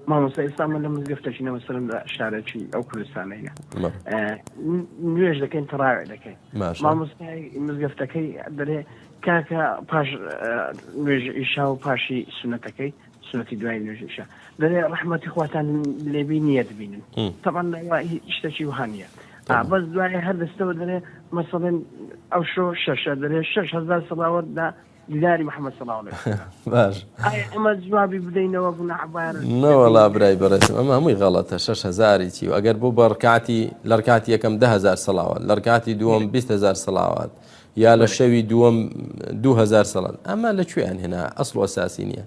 مامۆستا ئێستا من لە مزگەفتەچینە مەسەلەن لە شارێکی ئەو کوردستانەیە نوێژ دەکەین تەڕاوێ دەکەین مامۆستای مزگەفتەکەی دەڵێ کاکە پاش نوێژ ئیشا و پاشی سنەتەکەی سنەتی دوای نوێژ ئیشا دەڵێ ڕەحمەتی خواتان لێبی نییە دەبینن تەبەن شتێکی وهانیە بەس دوای هەر دەستەوە دەڵێ مەسەڵەن ئەو شۆ شەشە دەڵێ 6,000 سەڵاوەتدا دیداری محەممەد سەڵاو باش ئەمە جوابی بدەینەوە بوون عبار نەوەڵا برای بەڕێزم ئەمە هەمووی غەڵەتە 6,000 چی و ئەگەر بوو بە ڕکاتی لە ڕکاتی یەکەم 10,000 سەڵاوات لە ڕکاتی دووەم 20,000 سەڵاوات یا لە شەوی دووەم 2,000 سەڵات ئەمە لەکوێیان هێنا ئەسڵ و ئەساسی نییە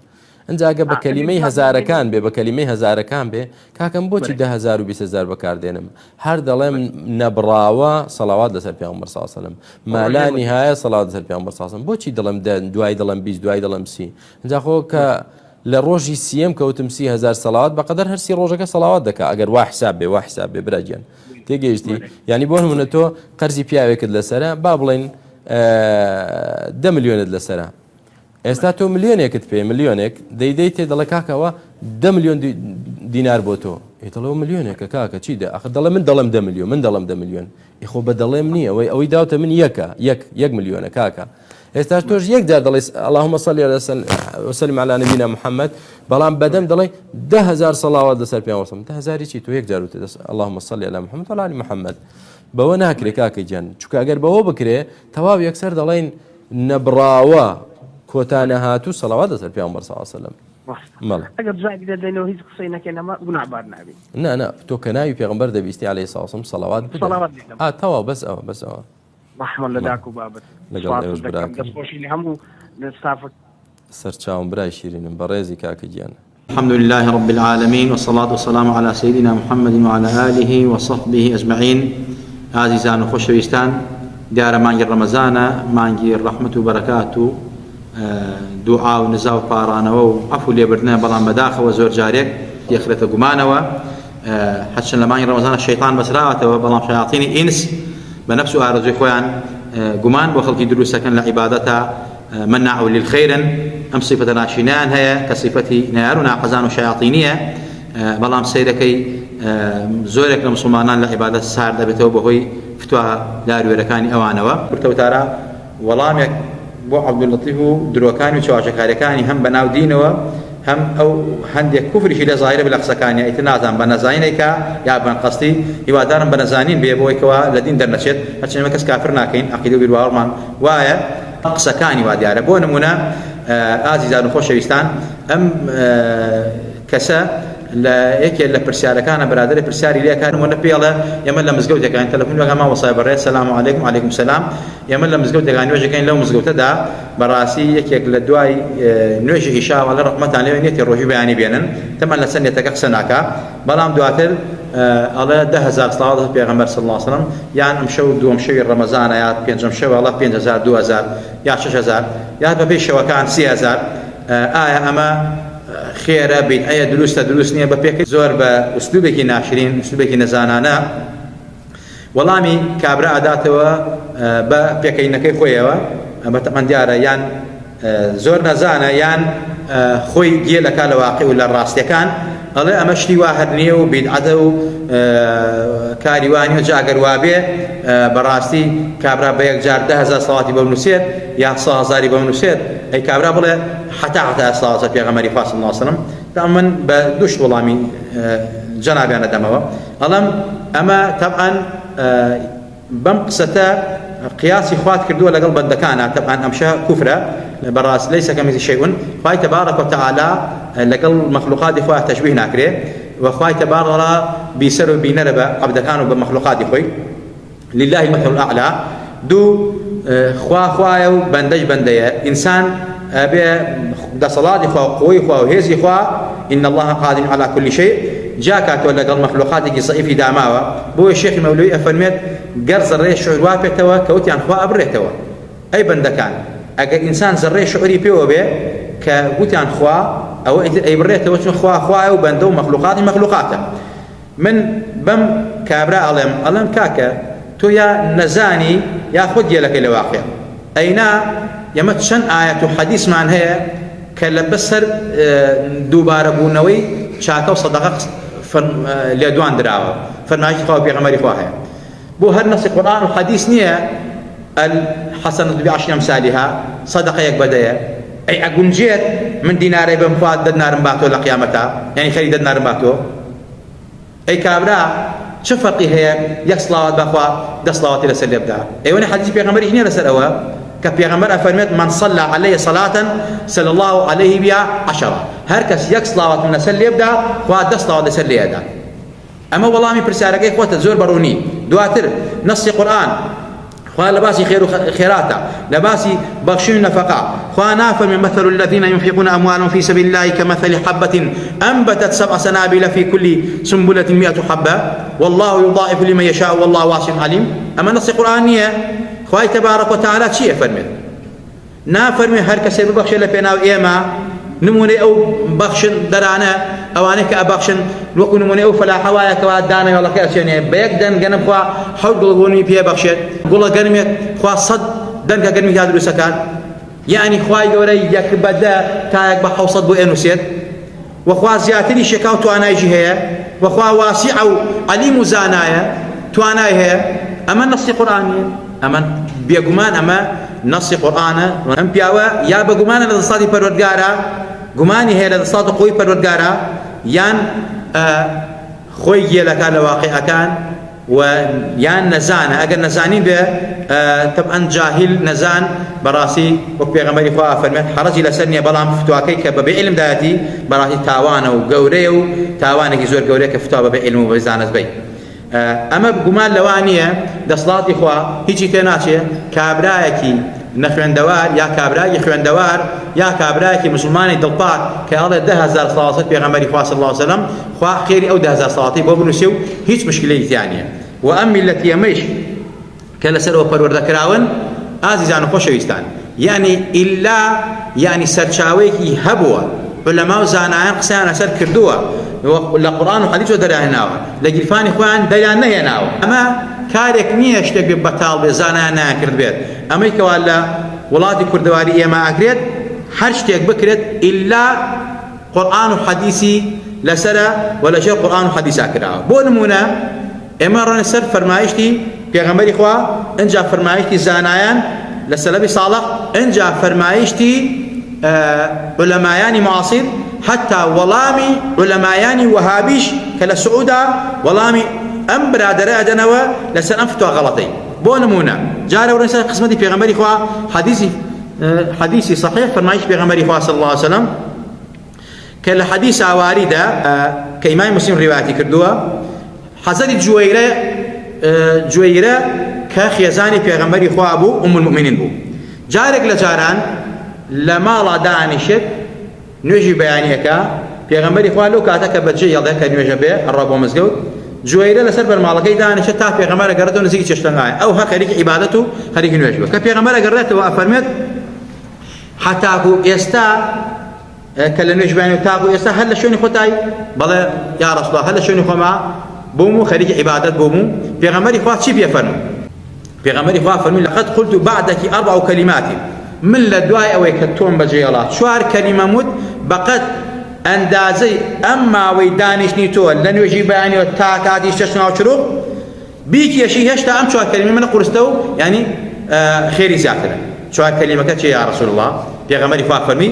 ئەنجاگە بە کەلیمەی هەزارەکان بێ بە کەلیمەی هەزارەکان بێ کاکەم بۆچی 10,000 و 20,000 بەکاردێنم هەر دەڵێم نەبراوە سەڵاوات لەسەر پێغەمبەر صلی الله علیه وسلم مالا نهایە سەڵاوات لەسەر پێغەمبەر صلی الله علیه وسلم بۆچی دڵم دوای دڵم 20 دوای دڵم 30 ئەنجا خۆ کە لە ڕۆژی سیەم کەوتم 30,000 سەڵاوات بەقەدەر هەر سی ڕۆژەکە سەڵاوات دەکا ئەگەر وا حساب بێ براگیان تێگەیشتی یعنی بۆ نمونە تۆ قەرزی پیاوێکت لەسەرە با بڵێن 10 ملیۆنت لەسەرە ئێستا تۆ ملیۆنێکت پێ ملیۆنێک دەیدەی تێ دەڵێ کاکەوە 10 ملیۆن دینار بۆ تۆ ئێتەڵەوە ملیۆنێکە کاکە چیدە ئەخ دەڵێ من دەڵێم 10 ملیۆن من دەڵێم 10 ملیۆن ئیخۆ بە دەڵێم نییە ئەوەی داوتە من یەک ملیۆنە کاکە ئێستا تۆش یەک جار دەڵێ اللهم صل وسلم على نبينا محمد بەڵام بەدەم دەڵێ 10,000 سەڵاوات لەسەر پێغەمبەر 10,000 چی تۆ یەک جار وتە اللهم صل على محمد وعلى آل محمد بەوە ناکرێ کاکەی گیان چونکە ئەگەر بەوە بکرێ تەواو یەکسەر دەڵێن نەبراوە کۆتانە هاتوو سەڵاوات لەسەر پێغەمبەر صلی الله علیه وسلم ئەگەر جوابی دەدەینەوە هیچ قسەی نەکەین ئەمە گوناحبار نابێت نا تۆ کە ناوی پێغەمبەر دەبیستی عەلەیهی سەڵام وسەلام سەڵاوات بدە تەواو بەس ئەوە ڕەحمەت لە داک و بابەت لەگەڵ ئێوەش براکەم دەستخۆشی لە هەموو ستافەک سەرچاوم برای شیرینم بەڕێزی کاکە گیان الحمد لله رب العالمين والصلاة والسلام على سيدنا محمد وعلى آله وصحبه أجمعين عزيزان وخوشويستان دیارە مانگی ڕەمەزانە مانگی ڕەحمەت و بەرەکات و دوعا و نزا و پارانەوە و عەفو و لێبردنە بەڵام بەداخەوە زۆر جارێک دەخرێتە گومانەوە هەرچەند لە مانگی ڕەمەزانە شەیطان بەسراوەتەوە بەڵام شەیاطینی ئینس بە نەفس و ئارەزوی خۆیان گومان بۆ خەڵکی دروستەکەن لە عیبادەتە مناع للخەیرن ئەم سیفەتە ناشینیان هەیە کە سیفەتی نەیار و ناقەزان و شەیاطینیە بەڵام سەیرەکەی زۆرێک لە مسلمانان لە عیبادەت سار دەبێتەوە بەهۆی فتووە داروێرەکانی ئەوانەوە پرتەوتارە وەڵامێک بۆ عەبدولەتیف و درۆکانی و چاوەچەکاریەکانی هەم بەناو دینەوە هەم ئەو هەندێک کوفریشی لە زاهیرە بە لە قسەکانی ئیتر نازان بە نەزانینێکە یا بە قەستی هیوادارم بە نەزانین بێ بۆی کەوا لە دین دەرنەچێت هەرچەندە کەس کافر ناکەین عەقیدە و بیرواڵمان وایە قسەکانی وا دیارە بۆ نمونە ئازیزان و خۆشەویستان ئەم کەسە لە یەکێک لە پرسیارەکانە برادەرە پرسیاری لێکان وەنە پێڵە ئێمە لە مزگەوتەکان تەلەفۆن لەگەڵ مامۆستای بەڕێز سەلام عەلەیکم وعەلەیکم سەلام ئێمە لە مزگەوتەکان نوێژەکەین لەو مزگەوتەدا بەڕاستی یەکێک لە دوای نوێژی ئیشا وەڵە ڕەحمەتان لێوێ نێتی ڕۆژی بەیانی بێنن تەمان لەسەر نێتەکە قسە ناکا بەڵام دواتر ئەڵێ 10,000 سەڵاوات پێغەمبەر صلی الله علیه وسلم یان ئەم شەو دووەم شەوی ڕەمەزانە یا پێنجەم شەو ئەڵێ 5,000 2,000 یا 6,000 یا بەپێی شەوەکان 30,000 ئایا ئەمە خێرە بیت ئەیە دروست نییە بە پێکەی زۆر بە ئوسلوبێکی ناشرین ئوسلوبێکی نەزانانە وەڵامی کابرا ئەداتەوە بە پێکەینەکەی خۆیەوە بەتەمەن دیارە یان زۆر نەزانە یان خۆی گێلەکە لە واقع و لە ڕاستیەکان ئەڵێ ئەمە شتی وا هەر نییە و بیدعەتە و کاریوانی و جاگەر وابێ بەڕاستی کابرا بە یەکجار 10,000 سەڵاتی بەونووسێت یا 100,000 بەونووسێت ئەی کابرا بڵێ حتا سەڵاتە پێغەمبەری خوا صلی الله علیه وسلم تا من بە دووش وەڵامی جەنابیانە دەمەوە ئەڵێم ئەمە تەبعاً بەم قسەتە قیاسی خوات کردووە لەگەڵ بەندەکانە تەبعاً ئەمشە کوفرە بەڕاست لەیسە کەمیزی شەیئون خوای تەبارەک و تەعالا لەگەڵ مەخلوقاتی خوا تەشبیه ناکرێ و خوای تەبارەڵا بیسەر و بینەرە بە عەبدەکان و بە مەخلوقاتی خۆی لله المثل الأعلى دوو خوایە و بەندەش بەندەیە ئینسان ئەبێ دەسەڵاتی خوا و قوۆی خوا و هێزی خوا إن الله قادر على كل شيء جاکاتۆ لەگەڵ مەخلوقاتێکی زەعیفی داماوە بۆیە شێخی مەولوی ئەفەرمێت گەر زەڕێ شعور وا پێێتەوە کەوتیان خوا ئەبڕێتەوە ئەی بەندەکان ئەگەر ئینسان زەڕێ شعوری پێوە بێ کە گوتیان خوا ئەوە ئەی بڕێتەوە چون خوایە و بەندە و مەخلوقاتە من بەم کابرا ئەڵێم کاکە تۆ یا نەزانی یا خۆت گێلەکەی لە واقع ئەینا ئێمە چەند ئایەت و حەدیثمان هەیە کە لە بەسەر دووبارە بوونەوەی چاکە و سەدەقە لێدوان دراوە فەرمایشی خوا پێغەمبەری خوا هەیە بۆ هەر نەسی قورئان و حەدیث نییە الحەسەنەةu بعەشری ئەمثالها سەدەقەیەک بەدەیە ئەی ئەگونجێت من دینارەی بەم خوا دەدنارم باتۆ لە قیامەتە یعنی خەری دەدنارم باتۆ ئەی کابرا چه فەرقی هەیە یەک سڵاوات بەخوا 10 سڵاواتی لەسەر لێ بدات ئەوەنە حەدیثی پێغەمبەری نییە لەسەر ئەوە کە پێغەمبەر ئەفەرمێت من صلى عليه صلاة صلى الله عليه بها 10 هەر کەس یەک سڵاوات من لەسەر لێ بدا خوا 10 سڵاوات لەسەر لێ ئەدا ئەمە وەڵامی پرسیارەکەی خۆتە زۆر بەڕوونی دواتر نەسی قورئان خوا لباسي خير خيراتا لباسي بخشين نفقا خوا نافرمي مثل الذين ينفقون أموالهم في سبيل الله كمثل حبة أنبتت 7 سنابل في كل سنبلة 100 حبة والله يضاعف لمن يشاء والله واسع عليم أما نص قرآنية خواهي تبارك وتعالى شيء فرمي نافرمي هر كسي ببخش لبينا وإيما نموني أو بخشن درانا أوانك أبخشن وكو نموني أو فلا حوايا كواد دانا والله كأسيني بيك دن جنب خوا حول قلقوني بيه بخشت قولا قرميت خوا صد دن كقرمي هذا السكان يعني خواي قوري يك بدا تايك بحو صد بو إنوسيت وخوا زياتني شكاو توانا يجي هي وخوا واسع عليم زانايا توانا هي أما نص قرآني أما بيقمان أما نص قرآن أم بياوا يا بقمان لدصاتي پروردگارا قماني هي لدصات قوي پروردگارا يان خوي يلكا لواقع كان ويان نزان اگر نزانين به طبعا جاهل نزان براسي وبيغمبري خوا فرمت حرج لسني بلام فتواكي كبعلم داتي براسي تاوان وغوريو تاوانك زور غوري كفتوا بعلم وبزانز بي اما بقمان لوانيه دصلاتي خوا هيجي تناشي كابرايكي نخوێندەوار یا کابرای خوێندەوار یا کابرایەکی مسلمانی دڵپاک کە ئەڵێ 10,000 سڵاوات پێغەمبەری خوا صلی الله علیه وسلم خوا خێری ئەو 10,000 سڵاواتی بۆ بنووسێ و هیچ مشکلەیەکی تیا نییە و ئەم میلەتی ئەمەش کە لەسەرەوە پەروەردەکراون ئازیزان و خۆشەویستان یعنی ئیلا یعنی سەرچاوەیەکی هەبووە علەما و زانایان قسەیان لەسەر کردووە لە قورئان و حەدیث دەرهێناوە لە گیرفانی خۆیان دەریان نەهێناوە ئەمە کارێک نییە شتێک بێ بەتاڵ بێ زانایان ناکرد بێت ئەمەی کەوا لە وڵاتی کوردەواری ئێمە ئاکرێت هەر شتێک بکرێت ئیلا قورئان و حەدیثی لەسەرە و لەژێر قورئان و حەدیثا کراوە بۆ نمونە ئێمە ڕەنە سەر فەرمایشتی پێغەمبەری خوا ئەنجا فەرمایشتی زانایان لە سەلەفی ساڵح ئەنجا فەرمایشتی علەمایانی معاصر حتى وەڵامی علەمایانی وەهابیش کە لە سعوودا وەڵامی ئەم برادەرە ئەدەنەوە لەسەر ئەم فتوە غەڵەتەی بۆ نمونە جارە ورە سەر قسمەتی پێغەمبەری خوا حەدیثی صحیح فەرمایشتی پێغەمبەری خوا صلی الله علیه وسلم کە لە حەدیث ئاواریدا کە ئیمامی مسلم ڕیواەتی کردووە حەزەری جوەیرە کە خێزانی پێغەمبەری خوا بوو ئوم المؤمنین بوو جارێک لە جاران لە ماڵا دانیشت نوێژی بەیانیەکە پێغەمبەری خوا لەو کاتە کە بەجێ هێڵدە کە نوێژە بێ ئەڕوا بۆ مزگەوت جوێرە لەسەر بەرماڵەکەی دانیشت تا پێغەمبەر ئەگەڕێتەوە نزیکی چێشتەنگایە ئەو هە خەریکی عیبادەت و خەریکی نوێژ بووە کە پێغەمبەر ئەگەڕێتەوە ئەفەرمێت حتاکو ئێستا کە لە نوێژ بەیانی و تاکو ئێستا هەر لە شوێنی خۆتای بەڵێ یا ڕەسوڵ هەر لە شوێنی خۆما بووم و خەریکی عیبادەت بووم و پێغەمبەری خوا چی پێفەرموو پێغەمبەری خوا فەرمووی لەقەد قولت بعدك 4 كلمات من لە دوای ئەوەی کە تۆم بەجێهێڵات 4 کەلیمە موت بەقەد ئەندازەی ئەم ماوەی دانیشتنی تۆ لە نوێژی بەیانیەوە تا کاتی چەشن و چروق بیکێشی هێشتا ئەم 4 کەلیمە منە قورستە و ینی خێری زیاترە 4 کەلیمەکە چێ یا رەسوول الله پێغەمبەری خوا فەرمی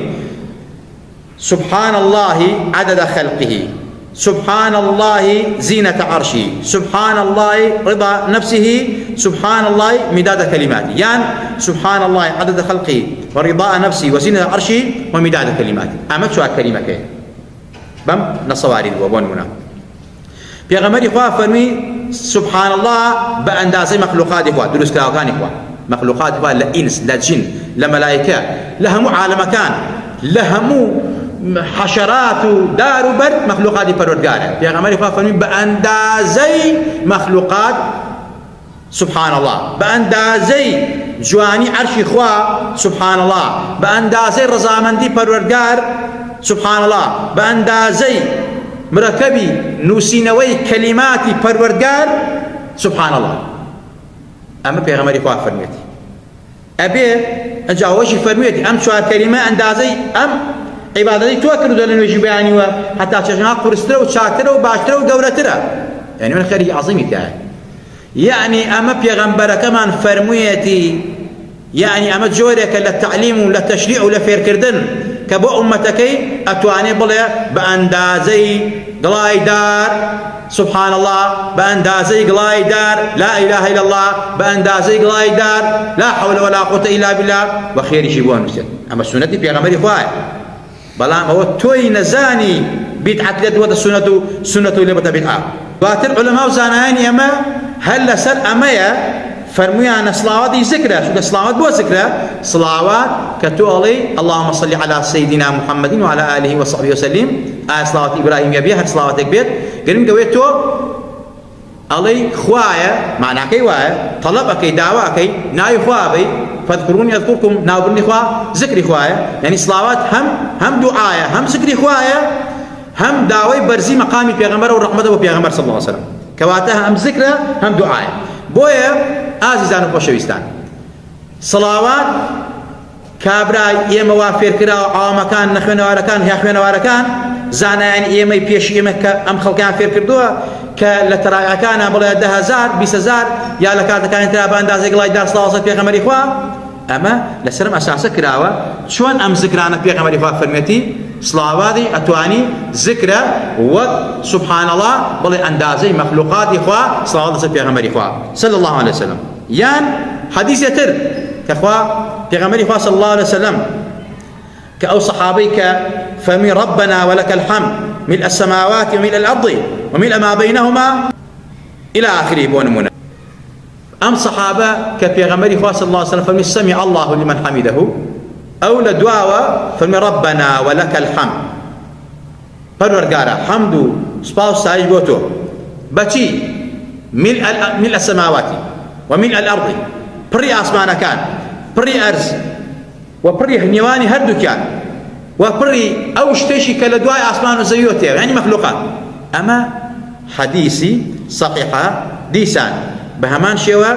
سبحان الله عدد خلقه سبحان الله زينة عرشه سبحان الله رضا نفسه سبحان الله مداد كلماته يعني سبحان الله عدد خلقه ورضاء نفسه وزينة عرشه ومداد كلماته أما شو كلمة كي بم نصواري وبون منا بيغمر إخوة فرمي سبحان الله بأندازي مخلوقات إخوة دروس كلاوكان إخوة مخلوقات إخوة لإنس لجن لملائكة لهم عالم كان لهم حشرات دار بر مخلوقات پروردگار پیغمبر خدا فرمود به اندازه مخلوقات سبحان الله به اندازه جوانی عرش خدا سبحان الله به اندازه رضامندی پروردگار سبحان الله به اندازه مرکبی نوسینوی کلماتی پروردگار سبحان الله اما پیغمبر خدا فرمود ابي اجاوشی فرمود ام چوار کلمه اندازه ام عبادتي توكل دون نوجي بياني وحتى شجنا قرسترا وشاكترا وباشترا وقورترا يعني من خير عظيم تاعي يعني أما بيغمبر كمان فرميتي يعني أما جورك للتعليم ولا التشريع ولا فير كردن كبو أمتكي أتواني بلا بأندازي قلايدار سبحان الله بأندازي قلايدار لا إله إلا الله بأندازي قلايدار لا حول ولا قوة إلا بالله وخير يجيبوها نسيت أما السنة دي بيغمبري خواهي بلام هو توي نزاني بدعة لدوة السنة اللي بتا بدعة واتر علماء زاناني أما هل سر أمايا فرميانا صلوات ذكرى شو صلوات بو ذكرى صلوات كتولي اللهم صل على سيدنا محمد وعلى آله وصحبه وسلم صلوات إبراهيم يبيها صلوات كبير قريم قويتو علي خوايا معنى كي وايا طلبك دعوة ناي خوابي فاذكروني أذكركم ناوبني خوا ذكري خوايا يعني صلوات هم دعايا هم ذكري خوايا هم دعوي برزي مقامي بيغمبر ورحمته وبيغمبر صلى الله عليه وسلم كواتها هم ذكرى هم دعايا بويا عزيزان وخوشويستان صلوات كابرا يما وافر كرا عام كان نخوينواركان هي خوينواركان زانان يما بيش يما ام خلقان فير كردوا كلترايا كان بلا 10000 20000 يا لكات كان ترى باندازي قلاي دار صلاه في غمر اخوا اما لسرم اساس كراوا شلون ام ذكرانا في غمر اخوا فرمتي صلواتي اتواني ذكرى وسبحان الله بل اندازي مخلوقات اخوا صلوات في غمر اخوا صلى الله عليه وسلم يان حديث يتر كاخوا في غمر اخوا صلى الله عليه وسلم كأو صحابيك فمن ربنا ولك الحمد ملء السماوات وملء الأرض وملء ما بينهما إلى آخره بونمنا أم صحابة كبيغمبر صلى الله عليه وسلم فمن سمع الله لمن حمده أو لدعوة فمن ربنا ولك الحمد پروردگارا حمد سپاس سایش بوتو بچی ملء السماوات وملء الأرض بري آسمان كان بري أرز وبري هنيواني هردو كان وبري أوش تشي كالدواء أسمان وزيوتي يعني مخلوقات أما حديثي صحيحة ديسان بهمان شوى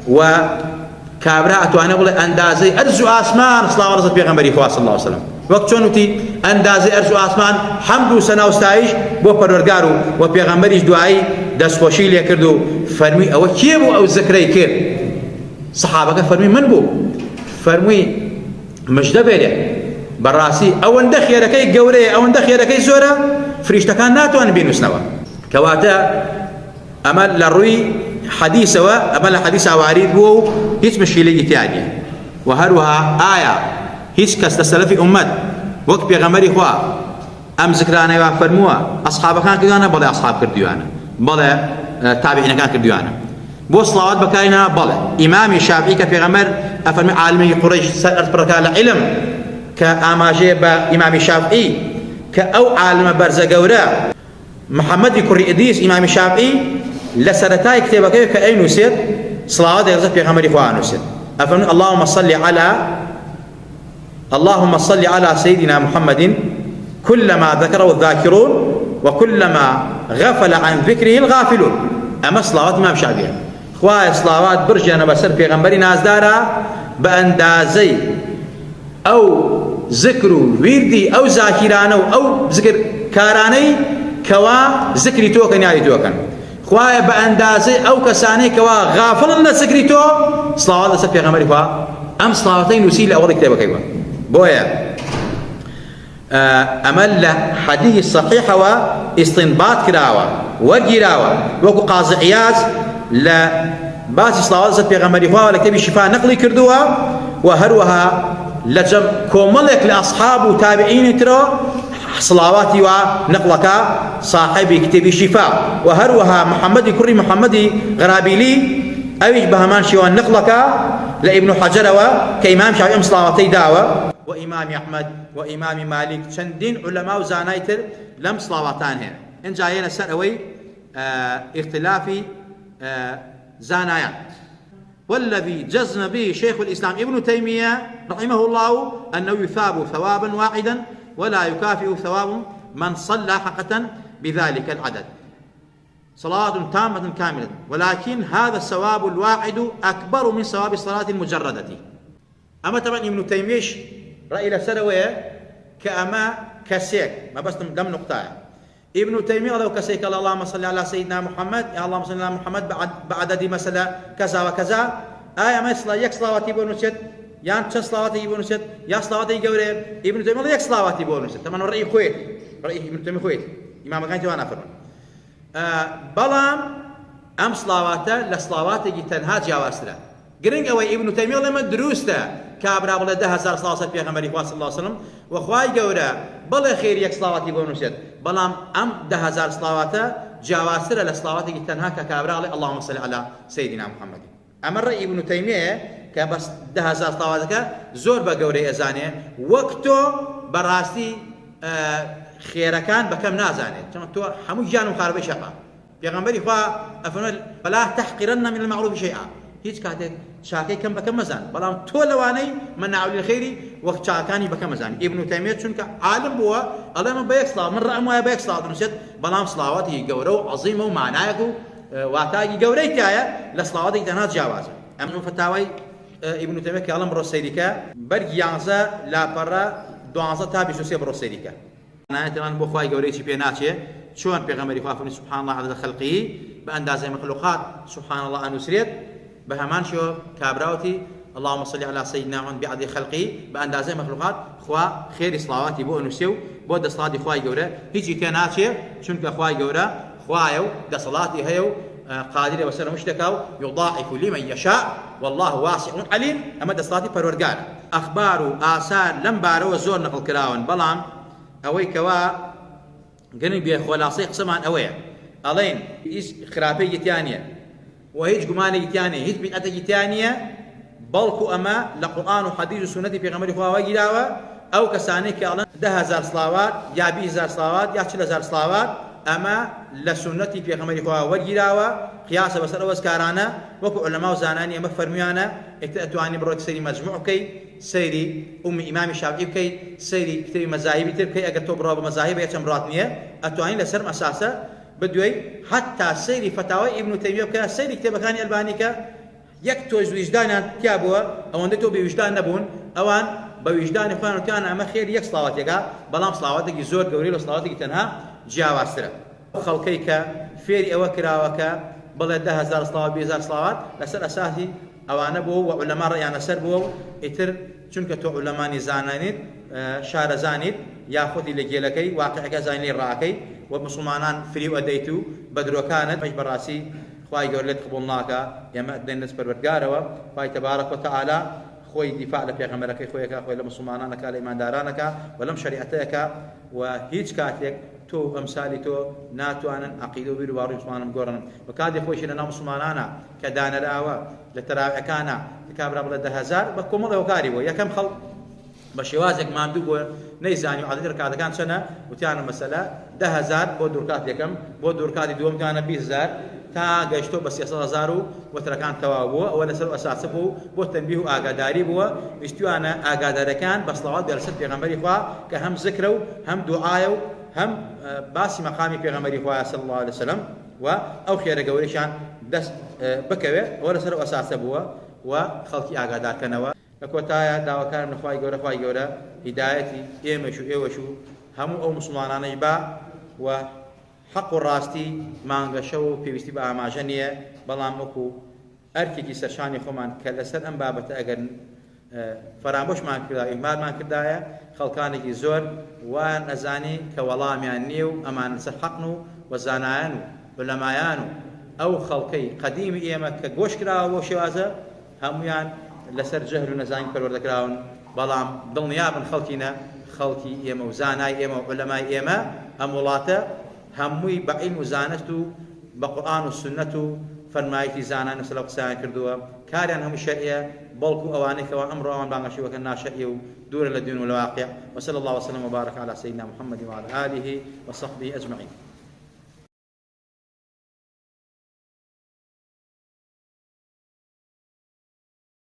وكابرا أتوانا بقول أندازي أرزو أسمان صلى الله عليه وسلم صلى الله عليه وسلم وقت شونوتي أندازي أرزو أسمان حمد وسنا وستايش بو پروردگارو وبيغمبريش دعائي دست خوشي لي كردو فرمي أو كيبو أو ذكري كير صحابك فرمي من بو فرمي مجد بيلي براسي او اندخ يركي قوري او اندخ يركي زورا فريشتا كان ناتوان بينو سنوا كواتا امل للروي حديث امل حديث عواريد بو هيش مشكلة تانية وهروها آية هيش كستسلفي أمت وقت بيغمري خوا ام ذكرانا وفرموا اصحاب كان كدوانا بلا اصحاب كرديوانا بلا تابعين كان كرديوانا بو صلوات بكاينا بلا امام الشافعي كبيغمر افرمي عالمي قريش سألت بركاله علم كأماجي بإمام الشافعي كأو عالم برزقورا محمد كري إدريس إمام الشافعي لسرتاي كتابك كأي نسيت صلاة يغزف في غمر إخوان نسيت أفهم اللهم صل على سيدنا محمد كلما ذكره الذاكرون وكلما غفل عن ذكره الغافلون أما صلاة إمام الشافعي خواهي صلاوات برجانا بسر في غمر نازدارا بأندازي أو ذكر ويردي أو ذاكرانه أو ذكر كاراني كوا ذكري توكن يعني توكن خوايا بأندازي أو كساني كوا غافل لنا ذكري تو صلاة سفي غمر خوا أم صلاتين وسيلة أول كتابة كيوا بويا أمل حديث صحيح واستنباط كراوة وجراوة وكو قاضي عياز لا باس صلاة سفي غمر خوا ولا كتابي شفاء نقلي كردوا وهروها لجم كوملك لأصحاب وتابعين ترى صلواتي ونقلك صاحب كتاب الشفاء وهروها محمد كري محمد غرابيلي أويج بهمان شوان نقلك لابن حجر كإمام شافعي صلواتي دعوة وإمام أحمد وإمام مالك شندين علماء زانايتر لم صلواتان هنا إن جاينا سنوي اختلافي زانايان والذي جزم به شيخ الإسلام ابن تيمية رحمه الله أنه يثاب ثوابا واحدا ولا يكافئ ثواب من صلى حقا بذلك العدد صلاة تامة كاملة ولكن هذا الثواب الواحد أكبر من ثواب الصلاة المجردة أما طبعا ابن تيمية رأي لسروية كأما كسيك ما بس دم نقطة. ابن تيمية لو كسيك اللهم صل على سيدنا محمد يا اللهم صل على محمد بعدد مثلا كذا وكذا آية ما يصلى يك صلواتي بونسيت يان تش صلواتي بونسيت يا صلواتي جوري ابن تيمية يك صلواتي بونسيت طبعا رأي خويت رأي ابن تيمية خويت إمام كان جوانا فرمان بلام أم صلواته لصلواته تنها جواسره قرنج أوي ابن تيمية لما دروسته كابرا بلا 10,000 صلاة في غمر صلى الله عليه وسلم وخواي جورا بلا خير يك صلواتي بونسيت بلام أم 10,000 صلواته جواسره لصلواته تنها كابرا اللهم صل على سيدنا محمد أمر ابن تيمية كبس 10,000 صلواتك زور بجوري أزانه وقته براستي خيركان بكم نازانه كما تو حمو جانو خارب شقا پیغمبري خوا افنل فلا تحقرن من المعروف شيئا هيج كاتك شاكي كم بكم مزان بلام تو لواني منع للخير وقت شاكاني بكم مزان ابن تيميه چونك عالم بوا الله ما بيك صلاه من رأى ما بيك صلاه نسيت بلام صلواتي جورو عظيمه ومعناها واتاجي جوريتايا لصلواتي تنات جواز امن فتاوي ابن تيميه كلام بروسيديكا برج يانزا لا برا دوانزا تابي سوسي بروسيديكا أنا أتمنى بخواي جوري شيء بيناتي شون بيغمري خوافني سبحان الله عدد خلقه بأندازة مخلوقات سبحان الله أنو سريت بهمان شو كابراوتي اللهم صل على سيدنا محمد بعدد خلقه بأندازة مخلوقات خوا خير صلواتي بو أنوسيو بود صلاتي خواي جوري هيجي بيناتي شون كخواي جوري خوايو ده صلاتي هيو قادر وسلم مشتكاو يضاعف لمن يشاء والله واسع عليم أما ده صلاتي پروردگار أخبار آثار لم بارو زور نقل كراون بلام أوي كوا قرن بيه خلاصي قسمان أوي ألين إيش خرابي جتانية وهيج جمانة جتانية هيج بدعة جتانية بلكو أما لقرآن وحديث وسنة في غمر خوا وجلاوة أو كساني كألين 10,000 صلوات يا 20,000 صلوات يا 40,000 صلوات أما لسنة في غمر خوا وجلاوة قياس بسر وسكارانا وكو علماء زاناني أما فرميانا اتأتواني بروك سيري مجموع كي سيري إمام الشافعي كي سيري كتير مذاهب تركي أجر تبرا بمذاهب يتم راتنية أتواني لسر أساسا بدوي حتى سيري فتاوى ابن تيمية كا سيري كتاب كان الباني كا يكتوز وجدانا تيابوا أو أندتو بوجدان نبون أوان بوجدان إخوان كان أما خير يك صلواتك بلام صلواتك زور قوري وصلواتك تنها جاواسرة خلقيك فيري أوكراوك بل 10,000 صلوات 20,000 صلوات لسر أساسي أوانا بو وعلماء رأيانا سر بو إتر چونك تو علماء زانانيت شار زانيت ياخذ لجيلكي واقعك زاني راكي ومسلمانان فريو أديتو بدرو كانت مش براسي خواي قولت قبولناك يا مأدن نسبر برقاروا خواي تبارك وتعالى خوي دفاع لبيغمبرك خويك خوي لمسلمانانك لإيمان دارانك ولم شريعتك وهيج كاتك تو أمثالي تو ناتو أنا عقيدة بيرواري مسلمان مقارن وكاد خويش لنا مسلمانانا كدانا الأوا لتراوع كانا كابرا بلا 10,000 بكم الله وكاريبو يا كم خلق بشوازك ما ندوبو نيزاني وعدد ركعات كان سنة وتيانا مسألة 10,000 بود ركعات يكم بود ركعات دوم كان 20,000 تا قشتو بس يصل زارو وتركان توابو ولا سلو أساس بو تنبيه آقاداري بو استوانا آقادار كان بس لواد جلسة بيغمبري خوا كهم ذكروا هم دعايو هم باسي مقامي بيغمبري خوا صلى الله عليه وسلم أو خير قوليشان دس بكوي ولا سلو أساس بو وخلقي آقادار كانوا لكوتايا داوكار من خواي جورا هدايتي إيمشو هم أو مسلمان يبا وحق الراستي مانغشو في بيستي بأماجنية بلام أكو أركي سرشاني خمان كالسر أم بابة أجر فراموش مان كدا إهمال مان كدايا خلقاني زور ونزاني كولام يعني أمان سحقنو وزانانو علمايانو أو خلقي قديم إيما كجوش كدا وشوازة هم يعني لسر جهل ونزاني كالوردكراون بلام دلنيابن خلقينا خلقي إيما وزاناي إيما وعلماء إيما أمولاته هموي بعلم وزانته بقرآن والسنة فرمايتي زانان وسلوك سان كردوا كاريان هم الشرعية بلكو أوانك وأمر أوان بانغشي وكنا شرعي دور الدين والواقع وصلى الله وسلم وبارك على سيدنا محمد وعلى آله وصحبه أجمعين.